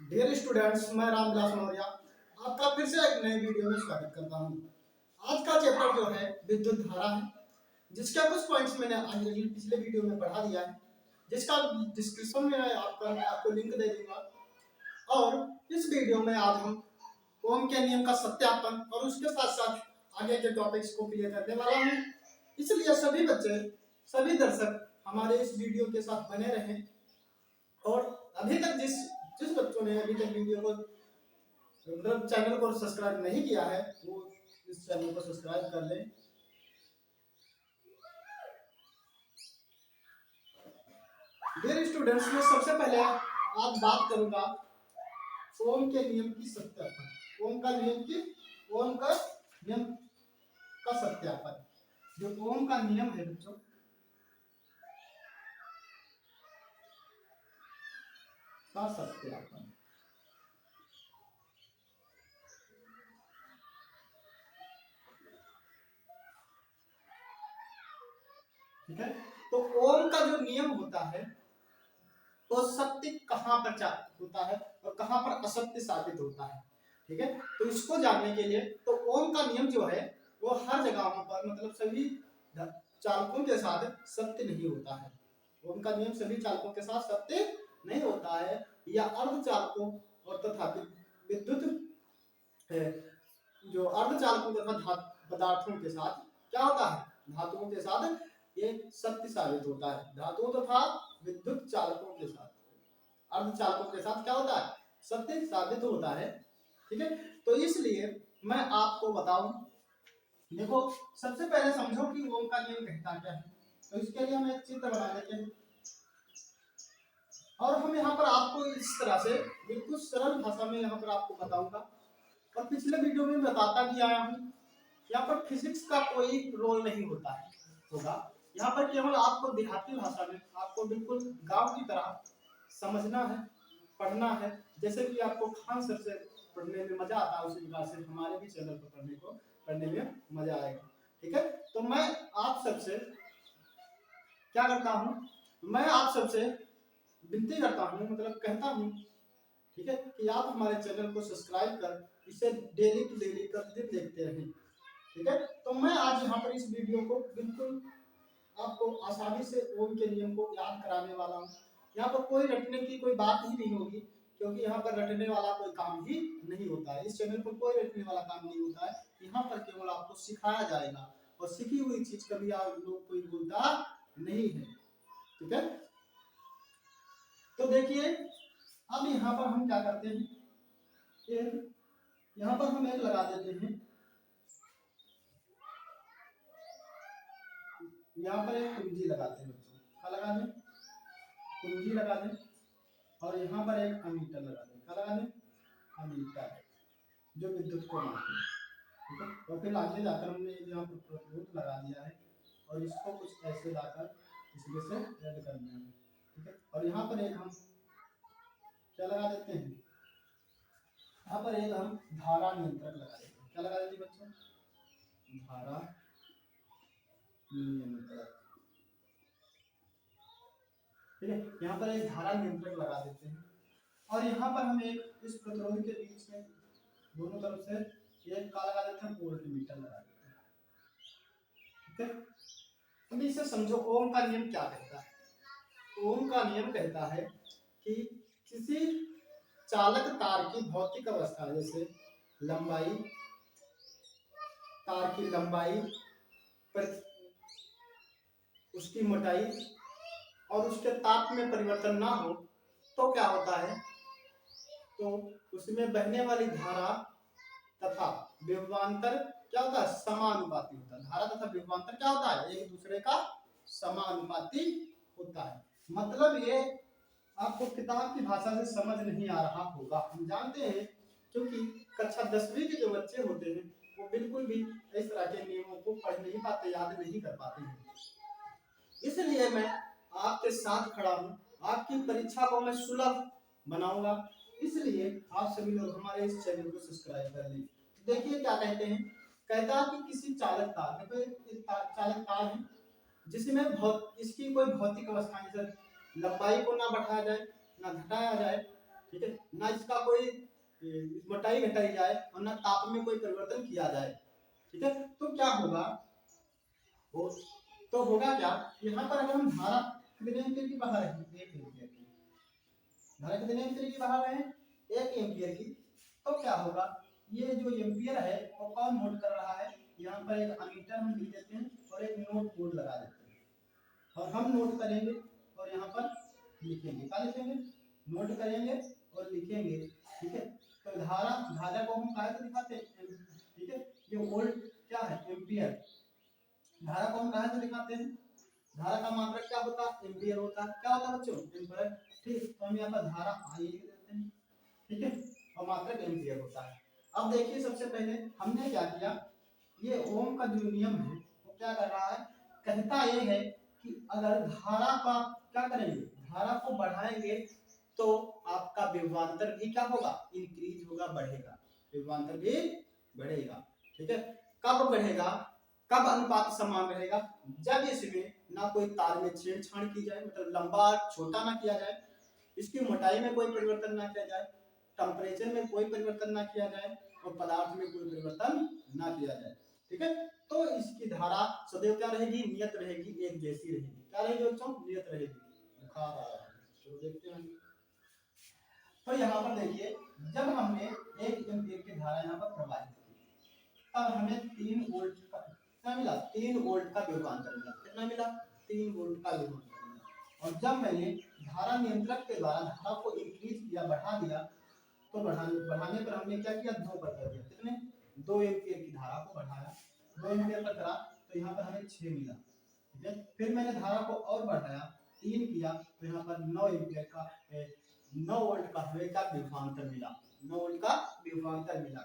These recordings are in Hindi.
डियर स्टूडेंट्स, मैं रामविलास मौर्य आपका फिर से एक नए वीडियो में स्वागत करता हूं। आज का चैप्टर जो है विद्युत धारा है, जिसका कुछ पॉइंट्स मैंने पिछले वीडियो में पढ़ा दिया है, जिसका डिस्क्रिप्शन में आपको लिंक दे दूंगा। और इस वीडियो में आज हम ओम के नियम का सत्यापन और उसके साथ साथ आगे के टॉपिक्स को क्लियर करने वाला हूँ। इसलिए सभी बच्चे, सभी दर्शक हमारे इस वीडियो के साथ बने रहें। और अभी तक जिस जिस बच्चों ने अभी तक वीडियो को मतलब चैनल को सब्सक्राइब नहीं किया है, वो इस चैनल को सब्सक्राइब कर लें। डियर स्टूडेंट्स, मैं सबसे पहले आज बात करूंगा ओम के नियम की सत्यापन। ओम का नियम का सत्यापन। जो ओम का नियम है बच्चों, का सत्यापन। ठीक है, तो ओम का जो नियम होता है तो सत्य कहाँ पर होता है और कहाँ पर असत्य साबित होता है। ठीक है, तो इसको जानने के लिए तो ओम का नियम जो है वो हर जगहों पर मतलब सभी चालकों के साथ सत्य नहीं होता है। ओम का नियम सभी चालकों के साथ सत्य नहीं होता है, या अर्ध चालकों और तथा विद्युत जो अर्ध चालकों तथा पदार्थों के साथ क्या होता है, धातुओं के साथ ये सत्य साबित होता है। धातुओं तथा विद्युत चालकों के साथ, अर्ध चालकों के साथ क्या होता है, सत्य साबित होता है। ठीक है, तो इसलिए मैं आपको बताऊं, देखो सबसे पहले समझो कि ओम का नियम कहता क्या है। तो इसके लिए हम एक चित्र बना लेते हैं और हम यहाँ पर आपको इस तरह से बिल्कुल सरल भाषा में यहाँ पर आपको बताऊंगा। और पिछले वीडियो में बताता भी आया हूँ, यहाँ पर फिजिक्स का कोई रोल नहीं होता है होगा। यहाँ पर केवल आपको देहाती भाषा में आपको बिल्कुल गांव की तरह समझना है, पढ़ना है। जैसे कि आपको खान सर से पढ़ने में मजा आता है, उसी प्रकार से हमारे भी चैनल पर पढ़ने में मजा आएगा। ठीक है, तो मैं आप सबसे क्या करता हूँ, मैं आप सबसे विनती करता हूँ, मतलब कहता हूँ, ठीक है, कि आप हमारे चैनल को सब्सक्राइब कर इसे डेली टू डेली प्रतिदिन देखते रहें। ठीक है, तो मैं आज यहाँ पर इस वीडियो को बिल्कुल आपको आसानी से ओम के नियम को याद कराने वाला हूँ। यहाँ पर कोई रटने की कोई बात ही नहीं होगी, क्योंकि यहाँ पर रटने वाला कोई काम ही नहीं होता है। इस चैनल पर कोई रटने वाला काम नहीं होता है। यहाँ पर केवल आपको सिखाया जाएगा और सीखी हुई चीज कभी आप लोग कोई भूलता नहीं है। ठीक है, तो देखिए अब यहाँ पर हम क्या करते हैं, एक यहाँ पर हम एक लगा देते हैं, यहाँ पर एक कुंजी लगाते हैं बच्चों, क्या लगा दें, कुंजी लगा दें। और यहाँ पर एक अमीटर लगा दें, क्या लगा दें, अमीटर, जो विद्युत को मापते हैं। ठीक है, और फिर आगे जाकर हमने यहाँ पर प्रतिरोध लगा दिया है और इसको कुछ ऐसे लाकर इसमें से ऐड करना है। ठीक है, और यहाँ पर एक हम क्या लगा देते हैं, यहाँ पर एक हम धारा नियंत्रक लगा देते हैं। क्या लगा देते हैं बच्चों, धारा नियंत्रक। ठीक है, यहाँ पर एक धारा नियंत्रक लगा देते हैं और यहाँ पर हम एक इस प्रतिरोध के बीच में दोनों तरफ से एक का लगा देते हैं, वोल्टमीटर लगा देते हैं। ठीक है, अब इसे समझो ओम का नियम क्या कहता है। ओम का नियम कहता है कि किसी चालक तार की भौतिक अवस्था, जैसे लंबाई, तार की लंबाई पर उसकी मोटाई और उसके ताप में परिवर्तन ना हो तो क्या होता है, तो उसमें बहने वाली धारा तथा विभवांतर क्या होता है, समानुपाती होता है। धारा तथा विभवांतर क्या होता है, एक दूसरे का समानुपाती होता है। मतलब ये आपको किताब की भाषा से समझ नहीं आ रहा होगा, हम जानते हैं, क्योंकि कक्षा 10वीं के जो बच्चे होते हैं वो बिल्कुल भी इस तरह के नियमों को पढ़ नहीं पाते, याद नहीं कर पाते हैं। इसलिए मैं आपके साथ खड़ा हूँ, आपकी परीक्षा को मैं सुलभ बनाऊंगा। इसलिए आप सभी लोग हमारे इस चैनल को सब्सक्राइब कर लें। देखिए क्या कहते हैं, कहता है कि किसी चालक तार, देखो एक चालक तार है जिसमें इसकी कोई भौतिक अवस्था, जैसे लंबाई को ना बढ़ाया जाए ना घटाया जाए, ठीक है, ना इसका कोई मोटाई घटाई जाए और ना ताप में कोई परिवर्तन किया जाए। ठीक है, तो क्या होगा, वो तो होगा क्या, यहाँ पर अगर हम धारा कितने एम्पीयर की बहा रहे हैं, 1 एम्पीयर की धारा कितने एम्पीयर की बहा रहे हैं, 1 एम्पीयर की, तो क्या होगा, ये जो एम्पीयर है वो कौन नोट कर रहा है, यहाँ पर एक अमीटर हम लिख देते हैं और एक नोट बोर्ड लगा देते हैं और हम नोट करेंगे और यहाँ पर लिखेंगे, क्या लिखेंगे, नोट करेंगे और लिखेंगे। ठीक है, तो धारा धारा को हम कहाँ से दिखाते हैं, ठीक है, ये वोल्ट क्या है, एम्पीयर, धारा को हम कहाँ से दिखाते हैं, धारा का मात्रक क्या होता है, एम्पीयर होता है, क्या होता है बच्चों, एम्पीयर। ठीक, तो हम यहाँ पर धारा आई लिख देते हैं। ठीक है, और मात्रक एम्पीयर होता है। अब देखिए सबसे पहले हमने क्या किया, ये ओम का जो नियम है वो क्या कर रहा है, कहता ये है कि अगर धारा का क्या करेंगे, धारा को बढ़ाएंगे तो आपका विभवांतर भी क्या होगा, इंक्रीज होगा, बढ़ेगा, विभवांतर भी बढ़ेगा। ठीक है, कब बढ़ेगा, कब अनुपात समान रहेगा, जब इसमें ना कोई तार में छेड़छाड़ की जाए, मतलब लंबा छोटा ना किया जाए, इसकी मोटाई में कोई परिवर्तन ना किया जाए, टेम्परेचर में कोई परिवर्तन ना किया जाए और पदार्थ में कोई परिवर्तन ना किया जाए। ठीक है, तो इसकी धारा सदैव क्या रहेगी, नियत रहेगी, एक जैसी रहेगी, क्या रहेगी बच्चों, नियत रहेगी। बुखार आ रहा है, चलो देखते हैं। तो यहाँ पर देखिए, जब हमने 1 एम्पीयर की धारा यहाँ पर प्रवाहित की, तब हमें 3 वोल्ट का कितना मिला, 3 वोल्ट का विभवांतर मिला, कितना मिला, 3 वोल्ट का विभवांतर मिला। और जब मैंने धारा नियंत्रक के द्वारा धारा को इंक्रीज किया, बढ़ा दिया, तो बढ़ाने पर हमने क्या किया, 2 पर कर दिया, कितने, 2 एम्पीयर की धारा को बढ़ाया, 2 एम्पीयर पर करा तो यहाँ पर हमें 6 मिला। ठीक है, फिर मैंने धारा को और बढ़ाया, 3 किया तो यहाँ पर 9 एम्पीयर का 9 वोल्ट का हमें क्या विभवांतर मिला, 9 वोल्ट का विभवांतर मिला।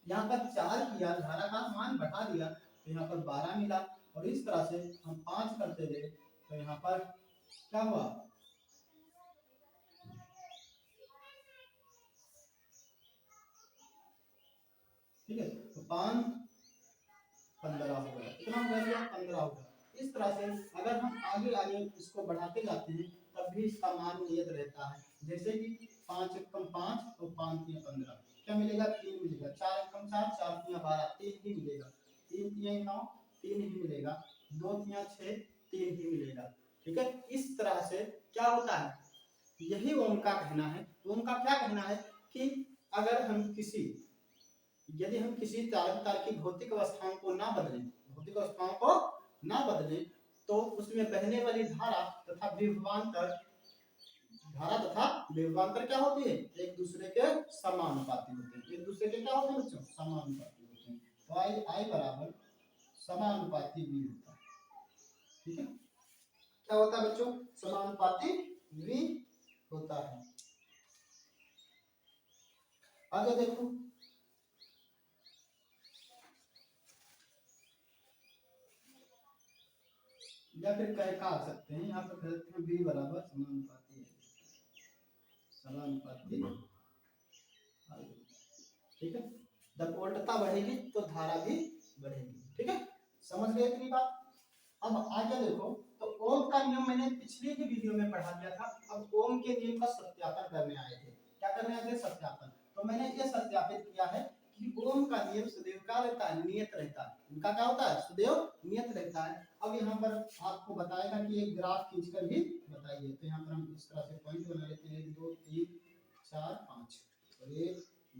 यहाँ पर 4 किया, धारा का मान बढ़ा दिया तो यहाँ पर 12 मिला, और इस तरह से हम 5 करते गए तो यहाँ पर क्या हुआ, ठीक है, तो 5 15 हो गया, कितना हो गया, 15 हो गया। इस तरह से अगर हम आगे आगे इसको बढ़ाते जाते हैं तब भी इसका मान नियत रहता है, जैसे कि 5 एकम 5 और 5 तिया 15, क्या मिलेगा, 3 मिलेगा, 4 एकम 4, 4 तिया 12, 3 ही मिलेगा, 3 तिया 9, 3 ही मिलेगा, 2 तिया 6, 3 ही मिलेगा। ठीक है, इस तरह से क्या होता है, यही ओम का कहना है। ओम का क्या कहना है कि अगर हम किसी, यदि हम किसी तार की भौतिक अवस्थाओं को ना बदलें, भौतिक अवस्थाओं को ना बदलें, तो उसमें बहने वाली धारा तथा विभवांतर, धारा तथा विभवांतर क्या होती है, एक दूसरे के समानुपाती होते हैं, एक दूसरे के क्या होते हैं बच्चों, समानुपाती होते हैं। तो आई आई बराबर समानुपाती v होता है। ठीक है, क्या होता है बच्चों, समानुपाती v होता है। आगे देखो, या फिर कह सकते हैं, यहाँ पर कह सकते हैं v बराबर समानुपाती है, समानुपाती। ठीक है, जब वोल्टता बढ़ेगी तो धारा भी बढ़ेगी। ठीक है, समझ गए इतनी बात। अब आगे देखो, तो ओम का नियम मैंने पिछले ही वीडियो में पढ़ा दिया था। अब ओम के नियम का सत्यापन करने आए थे, क्या करने आए थे, सत्यापन। तो मैंने ये सत्यापित किया है कि ओम का नियम सदैव क्या रहता है, नियत रहता है, इनका क्या होता है, सदैव नियत रहता है। अब यहाँ पर आपको बताएगा कि एक ग्राफ खींचकर भी बताइए, तो यहाँ पर हम इस तरह से पॉइंट बना लेते हैं, 1 2 3 4 5, और 1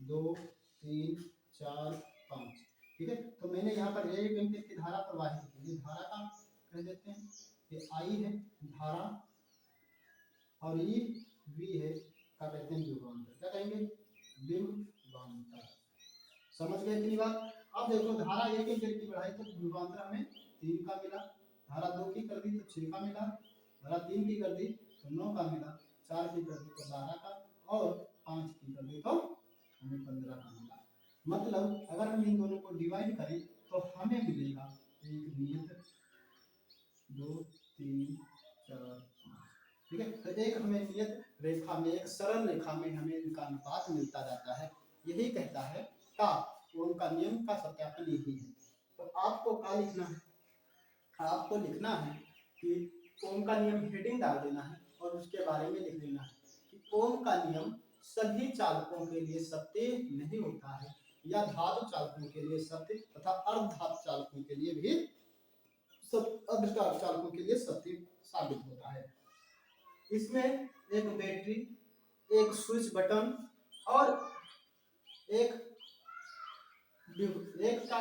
2 3 4 5। ठीक है, तो मैंने यहाँ पर 1 एम्पीयर की धारा प्रवाहित की, ये धारा का कह देते हैं, ये आई है धारा, और ये वी है, क्या कहते हैं, विभवांतर, क्या कहेंगे, विभवांतर। समझ गए इतनी बात। अब देखो, धारा 1 एम्पीयर की बढ़ाई तो विभवांतर हमें 3 का मिला, धारा 2 की कर दी तो 6 का मिला, धारा 3 की कर दी तो 9 का मिला, 4 की कर दी तो 12 का, और 5 की कर दी तो हमें 15 का मिला। मतलब अगर हम इन दोनों को डिवाइड करें तो हमें मिलेगा एक नियत, 2 3 4 5। ठीक है, तो एक हमें नियत रेखा में, एक सरल रेखा में हमें इनका अनुपात मिलता जाता है। यही कहता है का ओम का नियम का सत्यापन यही है। तो आपको क्या लिखना है, आपको लिखना है कि ओम का नियम हेडिंग डाल देना है और उसके बारे में लिख देना है कि ओम का नियम सभी चालकों के लिए सत्य नहीं होता है, या धातु चालकों के लिए सत्य तथा अर्धधातु चालकों के लिए भी अर्धधातु चालकों के लिए सत्य साबित होता है। इसमें एक बैटरी, एक स्विच बटन और एक का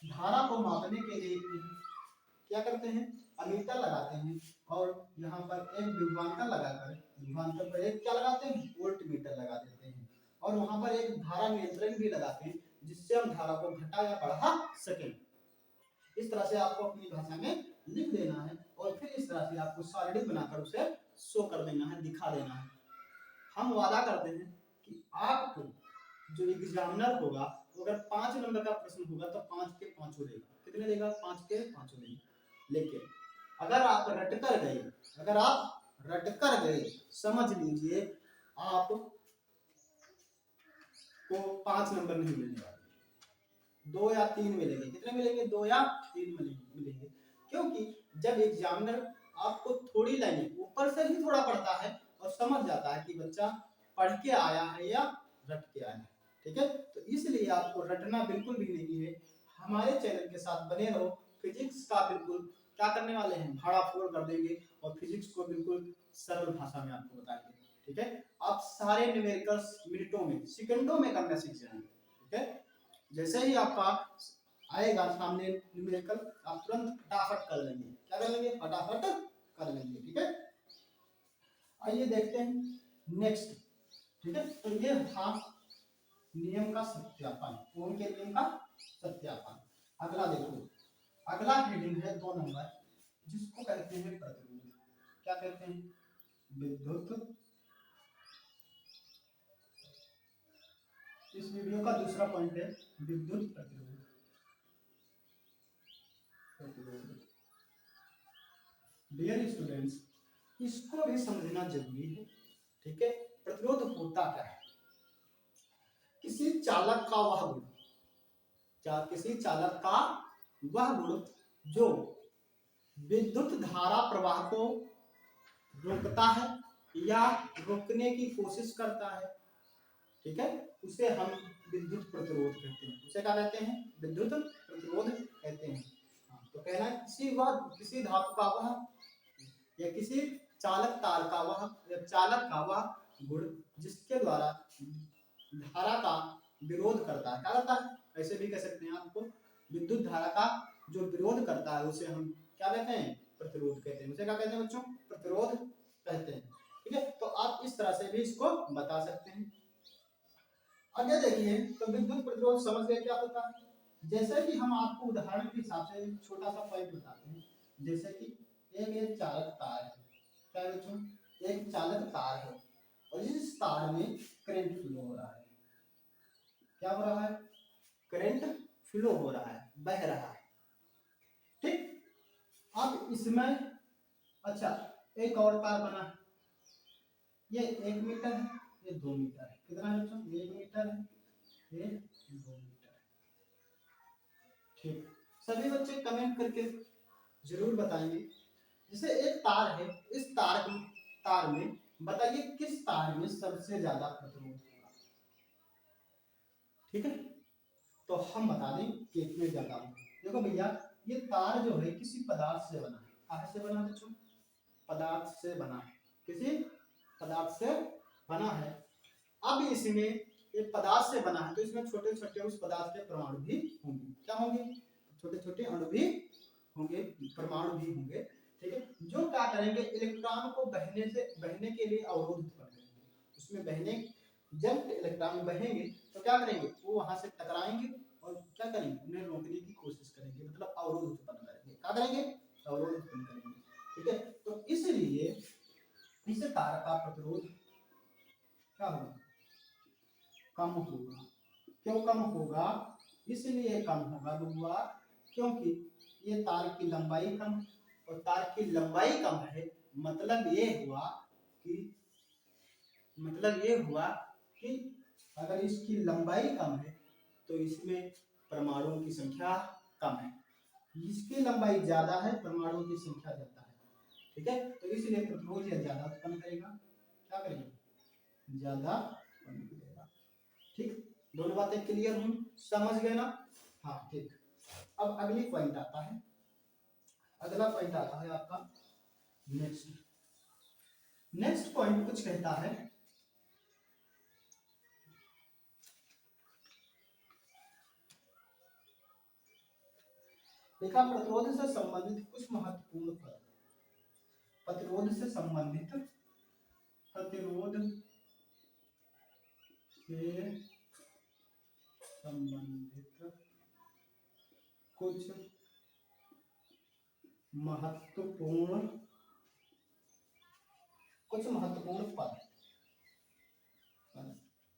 धारा को मापने के लिए क्या करते हैं, अमीटर लगाते हैं, और यहाँ पर एक विभवांतर लगाकर विभवांतर पर एक क्या लगाते हैं, वोल्ट मीटर लगा देते हैं, और वहां पर एक धारा नियंत्रण भी लगाते हैं जिससे हम धारा को घटा या बढ़ा सकें। इस तरह से आपको अपनी भाषा में लिख देना है और फिर इस तरह से आपको सारणी बनाकर उसे शो कर देना है, दिखा देना है। हम वादा करते हैं कि आपको जो एग्जामिनर होगा वो अगर 5 नंबर का प्रश्न होगा तो 5 के 5 देगा। कितने देगा? 5 के 5 देगा। लेकिन अगर आप रट कर गए समझ लीजिए आप को 5 नंबर नहीं मिलने वाले, 2 या 3 मिलेंगे। कितने मिलेंगे? 2 या 3 मिलेंगे। क्योंकि जब एग्जामिनर आपको थोड़ी लाइनें ऊपर से ही थोड़ा पढ़ता है और समझ जाता है कि बच्चा पढ़ के आया है या रट के आया है। ठीक है, तो इसलिए आपको रटना बिल्कुल भी नहीं है। हमारे चैनल के साथ बने रहो। फिजिक्स का बिल्कुल क्या करने वाले हैं, भाड़ा फोड़ कर देंगे और फिजिक्स को बिल्कुल सरल भाषा में आपको बताएंगे। ठीक है, आप सारे न्यूमेरिकल्स मिनटों में, सेकंडों में करना सीख जाएंगे। ठीक है, जैसे ही आपका आएगा सामने न्यूमेरिकल, आप तुरंत फटाफट कर लेंगे। क्या कर लेंगे? फटाफट कर लेंगे। ठीक है, आइए देखते हैं नेक्स्ट। ठीक है, तो ये था नियम का सत्यापन, ओम के नियम का सत्यापन। अगला देखो, अगला हेडिंग है 2 नंबर, जिसको कहते हैं प्रतिरोध। क्या कहते हैं? विद्युत। इस वीडियो का दूसरा पॉइंट है विद्युत प्रतिरोध। डियर स्टूडेंट्स, इसको भी समझना जरूरी है। ठीक है, प्रतिरोध होता क्या है? किसी चालक का वह गुण, किसी चालक का वह गुण जो विद्युत धारा प्रवाह को रोकता है या रोकने की कोशिश करता है। ठीक है, उसे हम विद्युत प्रतिरोध कहते हैं। उसे क्या कहते हैं? विद्युत प्रतिरोध कहते हैं। तो कहना है किसी धातु का वह या किसी चालक तार का वह या चालक का वह गुण जिसके द्वारा धारा का विरोध करता है। क्या करता है? ऐसे भी कह सकते हैं आपको, विद्युत धारा का जो विरोध करता है उसे हम क्या कहते हैं? प्रतिरोध कहते हैं। उसे क्या कहते हैं बच्चों? प्रतिरोध कहते हैं। ठीक है, तो आप इस तरह से भी इसको बता सकते हैं। आगे देखिए, तो विद्युत प्रतिरोध समझ गए क्या होता है। जैसे कि हम आपको उदाहरण के हिसाब से छोटा सा पॉइंट बताते हैं। जैसे कि एक चालक तार है। क्या है बच्चों? एक चालक तार है और इस तार में करंट फ्लो हो रहा है। क्या हो रहा है? करंट फ्लो हो रहा है, बह रहा है। ठीक, अब इसमें अच्छा एक और तार बना है, ये 1 मीटर है, ये 2 मीटर है। कितना है बच्चों? 1 मीटर है, ये 2 मीटर है। ठीक, सभी बच्चे कमेंट करके जरूर बताएंगे। जैसे एक तार है, इस तार में बताइए किस तार में सबसे ज्यादा प्रतिरोध होगा। ठीक है, तो हम बता दें कि इसमें ज्यादा होगा। देखो भैया, ये तार जो है किसी पदार्थ से बना है। कहाँ से बना है बच्चों? पदार्थ से बना है, किसी पदार्थ से बना है। अब इसमें एक पदार्थ से बना है तो इसमें छोटे छोटे उस पदार्थ के परमाणु भी होंगे। क्या होंगे? छोटे छोटे अणु भी होंगे, परमाणु भी होंगे। ठीक है, जो क्या करेंगे? इलेक्ट्रॉन को बहने के लिए अवरोध उत्पन्न करेंगे। उसमें बहने, जब इलेक्ट्रॉन बहेंगे तो क्या करेंगे? वो वहां से टकराएंगे और क्या करेंगे? उन्हें रोकने की कोशिश करेंगे, मतलब अवरोध उत्पन्न करेंगे। क्या करेंगे? अवरोध उत्पन्न करेंगे। ठीक है, तो इसलिए इस तार का प्रतिरोध क्या होगा? कम होगा। क्यों कम होगा? इसलिए कम होगा बबुआ, क्योंकि ये तार की लंबाई कम है, और तार की लंबाई कम है मतलब ये हुआ कि अगर इसकी लंबाई कम है तो इसमें परमाणुओं की संख्या कम है। इसकी लंबाई ज्यादा है, परमाणुओं की संख्या ज्यादा है। ठीक है, तो इसलिए प्रतिरोध यह ज्यादा उत्पन्न करेगा। क्या करेगा? ज्यादा पानी मिलेगा। ठीक, दोनों बातें क्लियर हुई, समझ गए ना? हाँ ठीक। अब अगली पॉइंट आता है, अगला पॉइंट आता है आपका नेक्स्ट पॉइंट कुछ कहता है, देखा प्रतिरोध से संबंधित कुछ महत्वपूर्ण पद, प्रतिरोध से संबंधित, प्रतिरोध से संबंधित कुछ महत्वपूर्ण पद।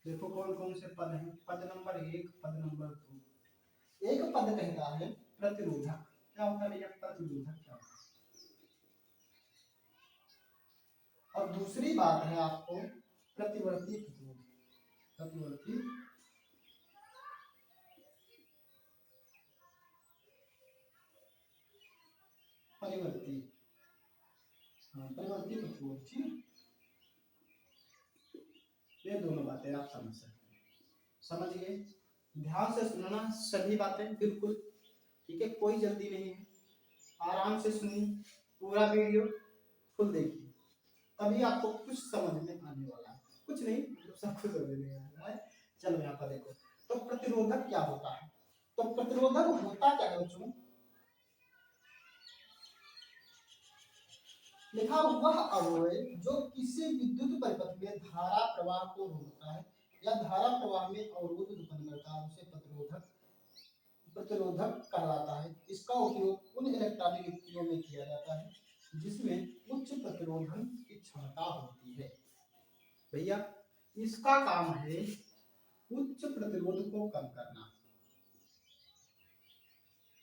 देखो कौन कौन से पद हैं, पद नंबर 1, पद नंबर 2। एक पद कहता है प्रतिरोधक। क्या होता है भैया प्रतिरोधक, क्या होता है? और दूसरी बात है आपको प्रतिवर्ती प्रतिरोध, प्रतिवर्ती परिवर्ती, हाँ परिवर्ती प्रतिरोध। ठीक, ये दोनों बातें आप समझ सकते हैं, समझ गए? ध्यान से सुनना सभी बातें बिल्कुल, ठीक है, कोई जल्दी नहीं है, आराम से सुनिए, पूरा वीडियो फुल देखिए, तभी आपको कुछ समझ में आने वाला है, कुछ नहीं मतलब सब कुछ समझ में आने वाला है। चलो यहाँ पर देखो, तो प्रतिरोधक क्या होता है? तो प्रतिरोधक होता क्या है बच्चों? लिखा वह अवयव जो किसी विद्युत परिपथ में धारा प्रवाह को रोकता है या धारा प्रवाह में अवरोध उत्पन्न करता है, उसे प्रतिरोधक कहलाता है। इसका उपयोग उन इलेक्ट्रॉनिक युक्तियों में किया जाता है जिसमें उच्च प्रतिरोधन की क्षमता होती है। भैया इसका काम है उच्च प्रतिरोध को कम करना,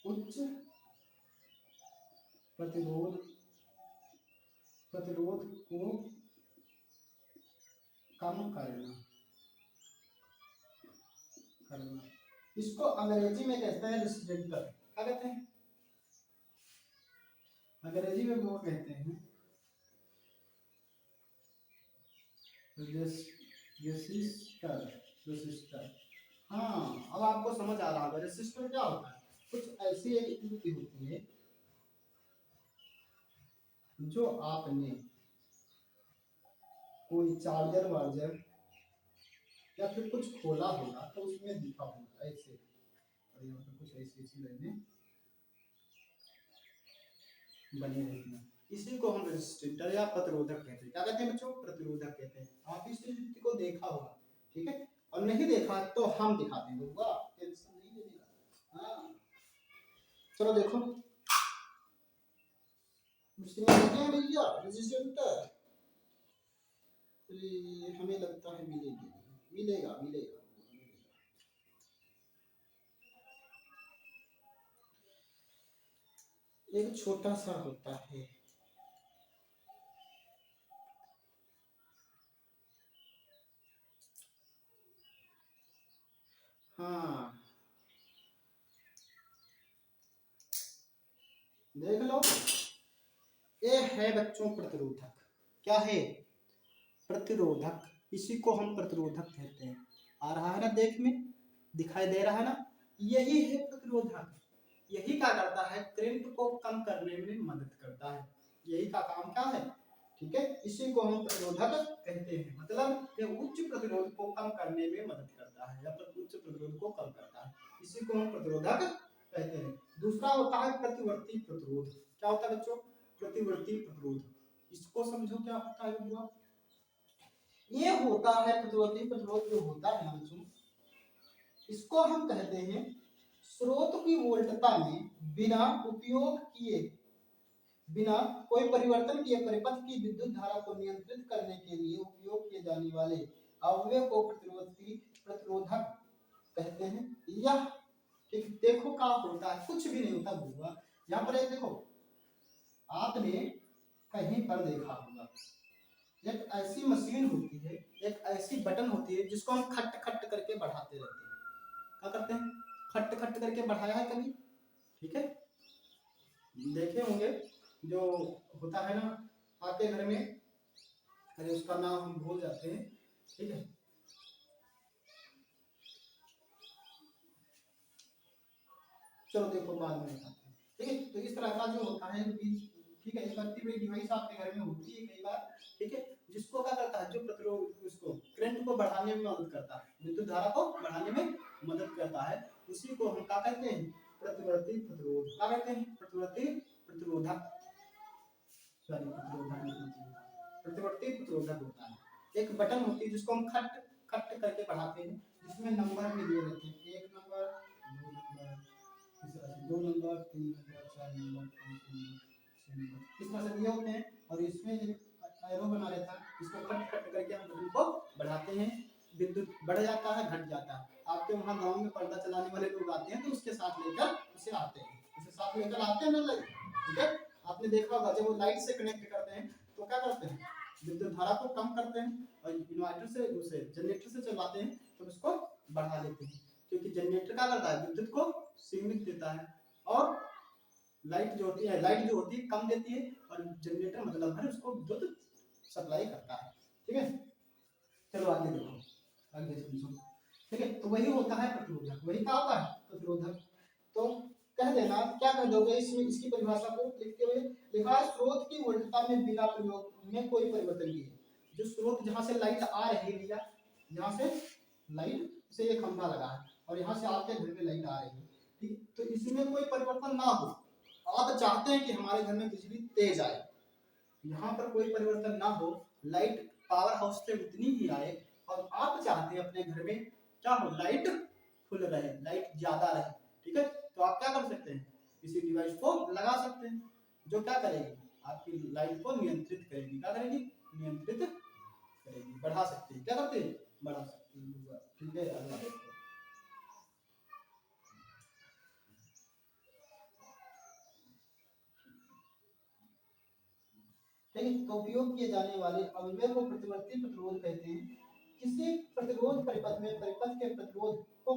उच्च प्रतिरोध को कम करना। इसको अंग्रेजी में कहते हैं रेसिस्टेंटर। क्या कहते हैं अंग्रेजी में? वो कहते हैं रेसिस्टर। हाँ अब आपको समझ आ रहा होगा रेसिस्टर क्या होता है। कुछ ऐसी एक युक्ति होती है जो आपने कोई चार्जर वार्जर या फिर कुछ खोला होगा तो उसमें दिखा होगा ऐसे, और यहाँ पर कुछ ऐसी चीजें बनी रहती है। इसी को हम रेसिस्टर या प्रतिरोधक कहते हैं। क्या कहते हैं बच्चों? प्रतिरोधक कहते हैं। आप इस युक्ति को देखा होगा, ठीक है, और नहीं देखा तो हम दिखा देंगे, टेंशन नहीं लेने का। हाँ चलो देखो, भैया रेसिस्टेंटर, हमें लगता है मिलेगी, मिलेगा। एक छोटा सा होता है, हाँ देख लो, ये है बच्चों प्रतिरोधक। क्या है? प्रतिरोधक। इसी को हम प्रतिरोधक कहते हैं। आ रहा है ना, देख में दिखाई दे रहा है ना, यही है प्रतिरोधक। यही क्या करता है? करंट को कम करने में मदद करता है, यही का काम क्या है, ठीक है। इसी को हम प्रतिरोधक कहते हैं, मतलब ये उच्च प्रतिरोध को कम करने में मदद करता है या फिर उच्च प्रतिरोध को कम करता है, इसी को हम प्रतिरोधक कहते हैं। दूसरा होता है प्रतिवर्ती प्रतिरोध। क्या होता है बच्चों? प्रतिवर्ती प्रतिरोध। इसको समझो क्या होता है बच्चों? ये होता है प्रतिवर्ती प्रतिरोध जो होता है ना बच्चों, इसको हम कहते हैं स्रोत की वोल्टता में बिना कोई परिवर्तन किए परिपथ की विद्युत धारा को नियंत्रित करने के लिए उपयोग किए जाने वाले अवयव को प्रतिवर्ती प्रतिरोधक कहते हैं। यह ठीक देखो क्या होता है, कुछ भी नहीं होता बुआ। यहाँ पर एक देखो, आपने कहीं पर देखा होगा एक ऐसी मशीन होती है, एक ऐसी बटन होती है जिसको हम खट खट करके बढ़ाते रहते हैं। क्या करते हैं? खट खट करके बढ़ाया है कभी? ठीक है, देखे होंगे जो होता है ना आपके घर में, अरे उसका नाम हम भूल जाते हैं, ठीक है। चलो देखो बाद में बताते हैं। ठीक है, तो इस तरह का जो होता है बीज, ठीक है, एक इतनी बड़ी डिवाइस आपके घर में होती है कई बार, ठीक है, जिसको क्या करता है, जो प्रतिरोध उसको करंट को बढ़ाने में मदद करता है, विद्युत धारा को बढ़ाने में मदद करता है, उसी को हम क्या कहते हैं, प्रतिवर्ती प्रतिरोध। क्या कहते हैं, प्रतिवर्ती प्रतिरोधक, सॉरी प्रतिरोधक, प्रतिवर्ती प्रतिरोधक होता है। एक बटन होती है जिसको हम खट खट करके बढ़ाते हैं, जिसमें नंबर भी दिए रहते हैं, 1 नंबर, 2 नंबर, इस तरह से 2 number, 3 number, 4 number, 5 number, 6 number, इस तरह से दिए होते हैं। और इसमें एक एरो बना रहता है, इसको कट कट करके हम बटन को बढ़ाते हैं, विद्युत बढ़ जाता है, घट जाता है। आपके वहाँ गांव में पर्दा चलाने वाले लोग आते हैं तो उसके साथ लेकर उसे आते हैं, उसे साथ लेकर आते हैं ना, ठीक है। आपने देखा होगा जब वो लाइट से कनेक्ट करते हैं तो क्या करते हैं, विद्युत धारा को कम करते हैं, और इन्वर्टर से उसे जनरेटर से चलाते हैं तो उसको बढ़ा लेते हैं, क्योंकि जनरेटर क्या करता है, विद्युत को सीमित देता है, और लाइट जो होती है कम देती है, और जनरेटर मतलब है उसको विद्युत सप्लाई करता है। ठीक है, चलो आगे देखो, आगे समझो। ठीक है, तो वही होता है प्रतिरोधक, वही क्या होता है, प्रतिरोधक। तो कह देना, क्या कह दोगे इसमें, इसकी परिभाषा को लिखते हुए, लिखा है स्रोत की वोल्टता में बिना प्रयोग में कोई परिवर्तन किए। जो स्रोत जहां से लाइट आ रही है भैया, यहाँ से लाइट से एक खंभा लगा है और यहाँ से आपके घर में लाइट आ रही है, ठीक, तो इसमें कोई परिवर्तन ना हो। आप चाहते हैं कि हमारे घर में बिजली तेज आए, यहाँ पर कोई परिवर्तन ना हो, लाइट पावर हाउस से उतनी ही आए, और आप चाहते हैं अपने घर में क्या हो, लाइट फुल रहे, लाइट ज्यादा रहे, ठीक है, तो आप क्या कर सकते हैं, इसी डिवाइस को लगा सकते हैं, जो क्या करेगी, आपकी लाइट को नियंत्रित करेगी। क्या करेगी, नियंत्रित करेगी, बढ़ा सकते हैं, क्या करते हैं, बढ़ा सकते हैं। ठीक है, अगला देखो। ठीक है, तो उपयोग किए जाने वाले अवयव को प्रतिवर्ती प्रतिरोध कहते हैं। किसी प्रतिरोध परिपथ में परिपथ के प्रतिरोध को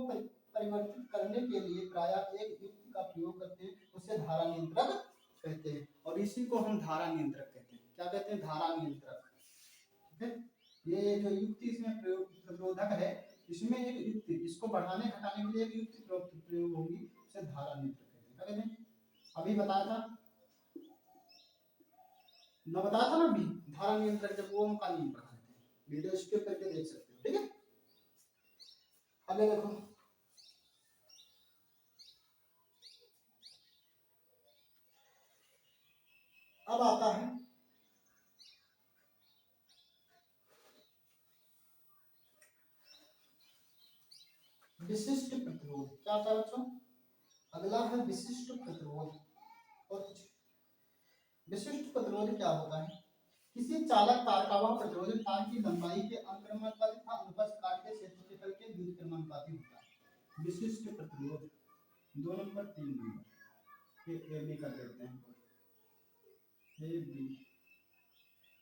परिवर्तित करने के लिए प्रायः एक युक्ति का प्रयोग करते हैं, उसे धारा नियंत्रक कहते हैं, और इसी को हम धारा नियंत्रक कहते हैं। क्या कहते हैं, धारा नियंत्रक। ठीक है, ये जो युक्ति इसमें प्रतिरोधक है, इसमें एक युक्ति, इसको बढ़ाने घटाने के लिए एक युक्ति प्रयोग होगी, उसे धारा नियंत्रक कहते हैं। क्या कहते हैं, अभी बताया था ना, बताया था ना अभी, धारा नियंत्रक जब ओम का नियम पढ़ा थे, वीडियो स्किप करके देख सकते हो। ठीक है, अगले देखो, अब आता है विशिष्ट प्रतिरोध। क्या था बच्चों, अगला है विशिष्ट प्रतिरोध। और विशिष्ट प्रतिरोध क्या होता है, किसी चालक तार का वह प्रतिरोध तार की लंबाई के अनुक्रमानुपाती तथा अनुप्रस्थ काट के क्षेत्रफल के व्युत्क्रमानुपाती होता है। विशिष्ट प्रतिरोध 2 नंबर 3 नंबर, ये ए बी कर देते हैं, ए बी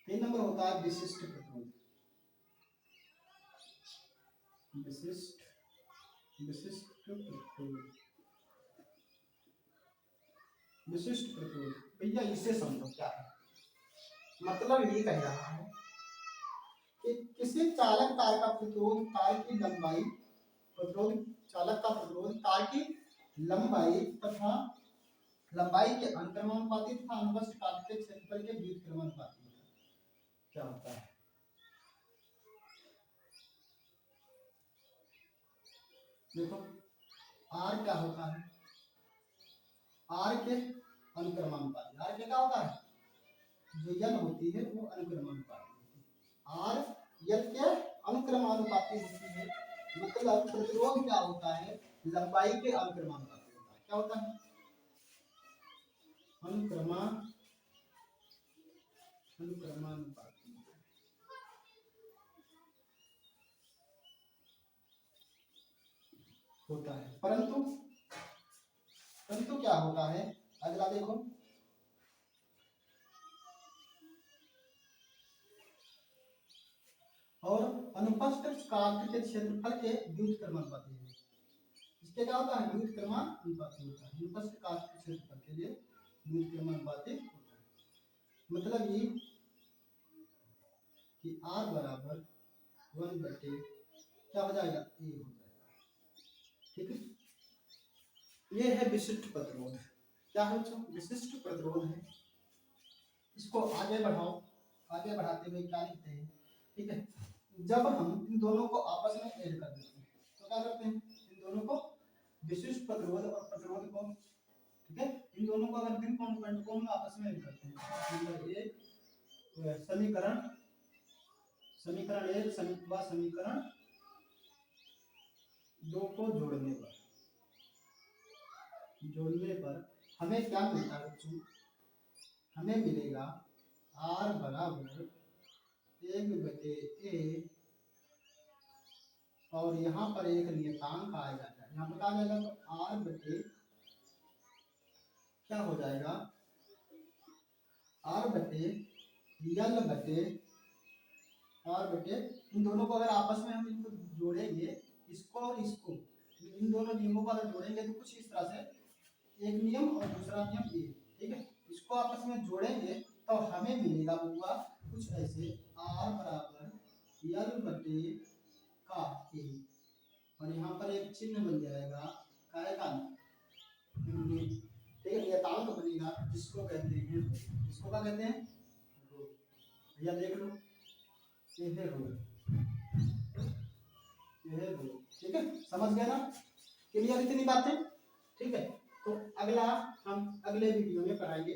3 नंबर होता है विशिष्ट प्रतिरोध। विशिष्ट विशिष्ट प्रतिरोध, विशिष्ट प्रतिरोध भैया इसे समझो क्या है, मतलब ये कह रहा है कि किसी चालक तार का प्रतिरोध तार की लंबाई, प्रतिरोध चालक का प्रतिरोध तार की लंबाई तथा लंबाई के अनुक्रमानुपाती तथा अनुप्रस्थ काट के क्षेत्रफल के व्युत्क्रमानुपाती होता है। क्या होता है, देखो आर क्या होता है, आर के अनुक्रमानुपाती, आर के क्या होता है, जो यल होती है वो अनुक्रमानुपाती होती है, आर यल के अनुक्रमानुपाती होती है। मतलब प्रतिरोध क्या होता है, लंबाई के अनुक्रमानुपाती होता है। क्या होता है, अनुक्रमानुपाती होता है। परंतु परंतु क्या होता है, अगला देखो, और अनुप्रस्थ काट के क्षेत्रफल के व्युत्क्रमानुपाती है। इसके क्या होता है, व्युत्क्रमानुपाती होता है, अनुप्रस्थ काट के क्षेत्रफल के लिए व्युत्क्रमानुपाती होता है। मतलब ये कि r बराबर वन बटे क्या हो जाएगा, ए हो जाएगा। ठीक है, ये है विशिष्ट प्रतिरोध। क्या है बच्चों, विशिष्ट प्रतिरोध है। इसको आगे बढ़ाओ, आगे बढ़ाते हुए क्या लिखते हैं, ठीक है, जब हम इन दोनों को आपस में ऐड कर देते हैं तो क्या करते हैं, इन दोनों को विशिष्ट प्रतिरोध और प्रतिरोध को, ठीक है, इन दोनों को अगर तीन कंपोनेंट को हम आपस में ऐड करते हैं, नंबर एक समीकरण, समीकरण एक व समीकरण दो को जोड़ने पर हमें क्या मिलता है बच्चों, हमें मिलेगा आर बराबर एक बटे ए, और यहाँ पर एक नियतांक आ जाता है, यहाँ पर आ जाएगा तो आर बटे क्या हो जाएगा, आर बटे यल बटे आर बटे, इन दोनों को अगर आपस में हम इनको जोड़ेंगे, इसको और इसको, इन दोनों नियमों को अगर जोड़ेंगे तो कुछ इस तरह से, एक नियम और दूसरा नियम ये, ठीक है, इसको आपस में जोड़ेंगे तो हमें मिलेगा बुआ कुछ ऐसे, आर बराबर यल बटे का ए, और यहाँ पर एक चिन्ह बन जाएगा काय का, ठीक है, नियतांक बनेगा जिसको कहते हैं, इसको क्या कहते हैं, रो। भैया देख लो, ये है रो, ये है रो, ठीक है, समझ गए ना, क्लियर इतनी बातें, ठीक है। तो अगला हम अगले वीडियो में पढ़ाएंगे।